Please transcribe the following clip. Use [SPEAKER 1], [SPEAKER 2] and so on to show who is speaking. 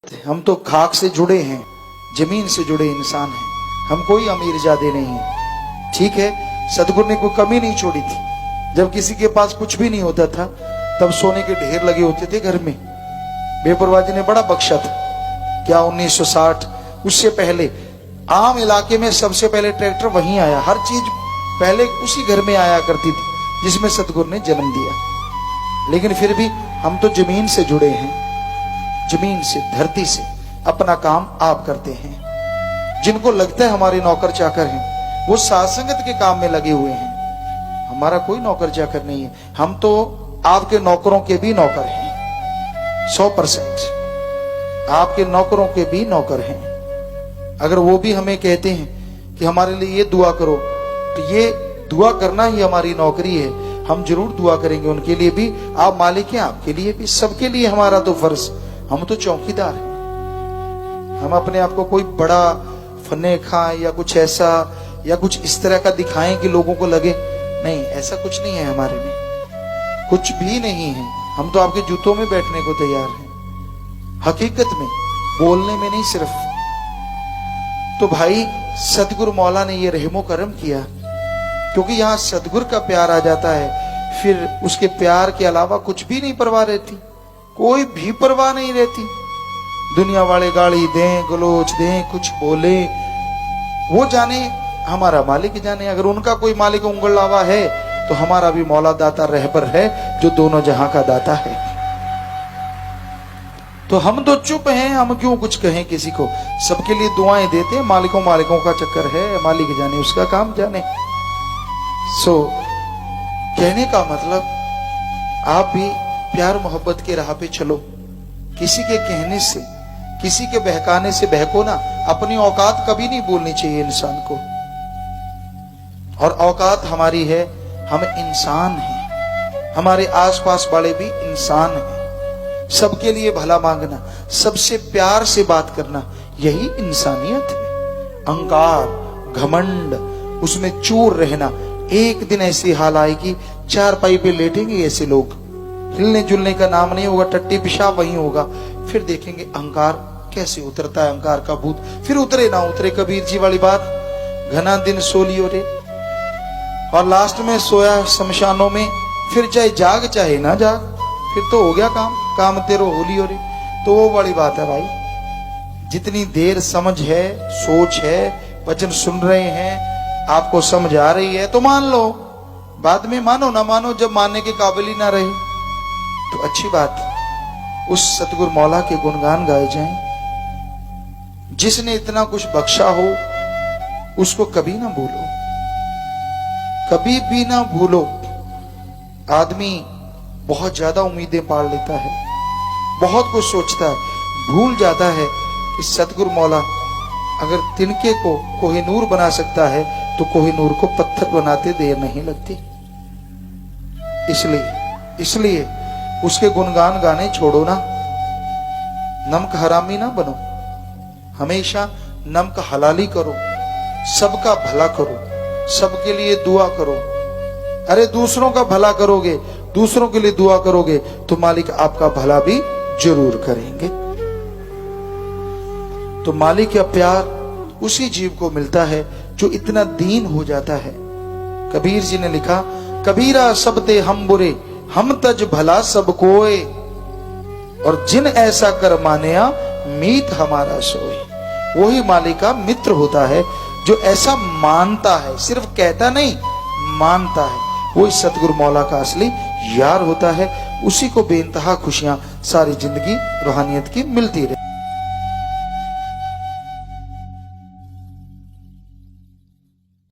[SPEAKER 1] हम तो खाक से जुड़े हैं, जमीन से जुड़े इंसान हैं, हम कोई अमीरजादे नहीं हैं। ठीक है, सतगुरु ने कोई कमी नहीं छोड़ी थी। जब किसी के पास कुछ भी नहीं होता था तब सोने के ढेर लगे होते थे घर में। बेपरवाह जी ने बड़ा बख्शा था। क्या 1960 उससे पहले आम इलाके में सबसे पहले ट्रैक्टर वहीं आया, हर चीज पहले उसी घर में आया करती थी जिसमें सतगुरु ने जन्म दिया। लेकिन फिर भी हम तो जमीन से जुड़े हैं, जमीन से, धरती से। अपना काम आप करते हैं। जिनको लगता है हमारे नौकर चाकर हैं वो सासंगत के काम में लगे हुए हैं। हमारा कोई नौकर चाकर नहीं है, हम तो आपके नौकरों के भी नौकर हैं। 100% आपके नौकरों के भी नौकर हैं। अगर वो भी हमें कहते हैं कि हमारे लिए ये दुआ करो, तो ये दुआ करना ही हमारी नौकरी है। हम जरूर दुआ करेंगे उनके लिए भी। आप मालिक हैं, आपके लिए भी, सबके लिए हमारा तो फर्ज। हम तो चौकीदार हैं। हम अपने आप को कोई बड़ा फन्ने खां या कुछ ऐसा या कुछ इस तरह का दिखाएं कि लोगों को लगे, नहीं, ऐसा कुछ नहीं है हमारे में, कुछ भी नहीं है। हम तो आपके जूतों में बैठने को तैयार हैं, हकीकत में, बोलने में नहीं सिर्फ। तो भाई सतगुरु मौला ने ये रहमो करम किया, क्योंकि यहां सतगुरु का प्यार आ जाता है, फिर उसके प्यार के अलावा कुछ भी नहीं परवाह रहती, कोई भी परवाह नहीं रहती। दुनिया वाले गाली दें, गलोच दें, कुछ बोले, वो जाने, हमारा मालिक जाने। अगर उनका कोई मालिक उंगल लावा है तो हमारा भी मौला दाता रहबर है जो दोनों जहां का दाता है। तो हम तो चुप हैं, हम क्यों कुछ कहें किसी को। सबके लिए दुआएं देते हैं, मालिकों का चक्कर है, मालिक जाने, उसका काम जाने। सो कहने का मतलब, आप भी प्यार मोहब्बत के राह पे चलो। किसी के कहने से, किसी के बहकाने से बहको ना। अपनी औकात कभी नहीं बोलनी चाहिए इंसान को। और औकात हमारी है, हम इंसान हैं, हमारे आसपास वाले भी इंसान हैं। सबके लिए भला मांगना, सबसे प्यार से बात करना, यही इंसानियत है। अहंकार, घमंड, उसमें चूर रहना, एक दिन ऐसी हाल आएगी, चारपाई पे लेटेंगे ऐसे लोग, हिलने जुलने का नाम नहीं होगा, टट्टी पेशाब वहीं होगा। फिर देखेंगे अहंकार कैसे उतरता है, अहंकार का भूत। फिर उतरे ना उतरे, कबीर जी वाली बात, घना दिन सो लियो रे। और लास्ट में सोया शमशानों में, फिर चाहे जाग चाहे ना जाग, फिर तो हो गया काम, काम तेरो हो लियो रे। तो वो बड़ी बात है भाई। जितनी देर समझ है, सोच है, वचन सुन रहे हैं, आपको समझ आ रही है तो मान लो, बाद में मानो ना मानो, जब मानने के काबिल ही ना रहे तो अच्छी बात। उस सतगुरु मौला के गुणगान गाए जाएं। जिसने इतना कुछ बख्शा हो उसको कभी ना भूलो, कभी भी ना भूलो। आदमी बहुत ज्यादा उम्मीदें पाल लेता है, बहुत कुछ सोचता है, भूल जाता है कि सतगुरु मौला अगर तिनके को कोहिनूर बना सकता है तो कोहिनूर को पत्थर बनाते देर नहीं लगती। इसलिए उसके गुणगान गाने छोड़ो ना। नमक हरामी ना बनो, हमेशा नमक हलाली करो, सबका भला करो, सबके लिए दुआ करो। अरे दूसरों का भला करोगे, दूसरों के लिए दुआ करोगे तो मालिक आपका भला भी जरूर करेंगे। तो मालिक का प्यार उसी जीव को मिलता है जो इतना दीन हो जाता है। कबीर जी ने लिखा, कबीरा सब ते हम बुरे, हम तज भला सब कोय, और जिन ऐसा कर मानया मीत हमारा सोए। वही मालिक का मित्र होता है जो ऐसा मानता है, सिर्फ कहता नहीं, मानता है। वही सतगुरु मौला का असली यार होता है। उसी को बेइंतहा खुशियां सारी जिंदगी रूहानियत की मिलती रहे।